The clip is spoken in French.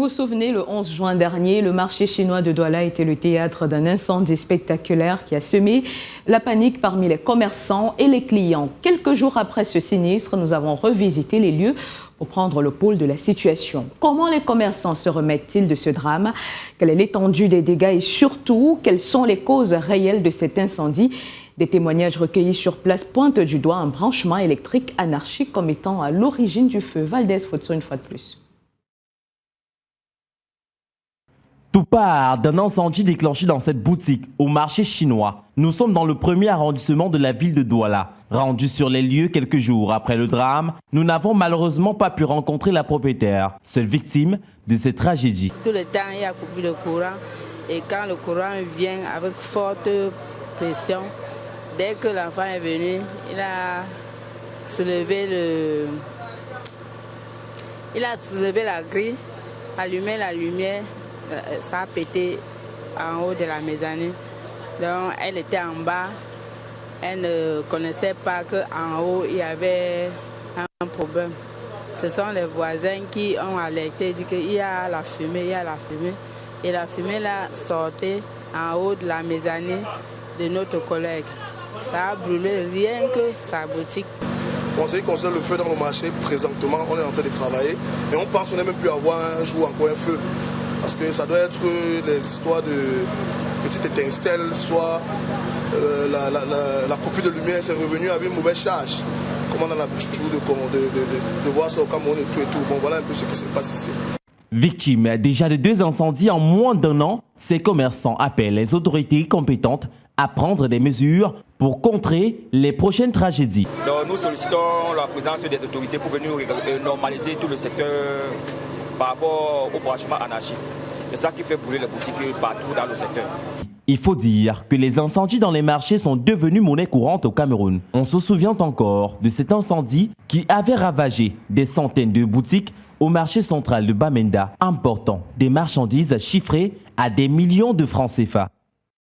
vous souvenez, le 11 juin dernier, le marché chinois de Douala était le théâtre d'un incendie spectaculaire qui a semé la panique parmi les commerçants et les clients. Quelques jours après ce sinistre, nous avons revisité les lieux pour prendre le pôle de la situation. Comment les commerçants se remettent-ils de ce drame? Quelle est l'étendue des dégâts et surtout, quelles sont les causes réelles de cet incendie? Des témoignages recueillis sur place pointent du doigt un branchement électrique anarchique comme étant à l'origine du feu. Valdez Fotso, une fois de plus. Tout part d'un incendie déclenché dans cette boutique au marché chinois. Nous sommes dans le premier arrondissement de la ville de Douala. Rendus sur les lieux quelques jours après le drame, nous n'avons malheureusement pas pu rencontrer la propriétaire, seule victime de cette tragédie. Tout le temps, il y a coupé le courant et quand le courant vient avec forte pression, dès que l'enfant est venu, il a soulevé la grille, allumé la lumière. Ça a pété en haut de la mezzanine. Donc elle était en bas. Elle ne connaissait pas qu'en haut il y avait un problème. Ce sont les voisins qui ont alerté, dit qu'il y a la fumée, il y a la fumée. Et la fumée là sortait en haut de la mezzanine de notre collègue. Ça a brûlé rien que sa boutique. On sait qu'on sait le feu dans le marché présentement, on est en train de travailler. Mais on pense qu'on n'est même plus avoir un jour encore un feu. Parce que ça doit être les histoires de petites étincelles, soit la coupure de lumière s'est revenue avec une mauvaise charge. Comme on a l'habitude de voir ça au Cameroun et tout. Bon, voilà un peu ce qui se passe ici. Victime déjà de 2 incendies en moins d'1 an, ces commerçants appellent les autorités compétentes à prendre des mesures pour contrer les prochaines tragédies. Donc, nous sollicitons la présence des autorités pour venir normaliser tout le secteur par rapport au branchement anarchique. C'est ça qui fait brûler les boutiques partout dans le secteur. Il faut dire que les incendies dans les marchés sont devenus monnaie courante au Cameroun. On se souvient encore de cet incendie qui avait ravagé des centaines de boutiques au marché central de Bamenda, important des marchandises chiffrées à des millions de francs CFA.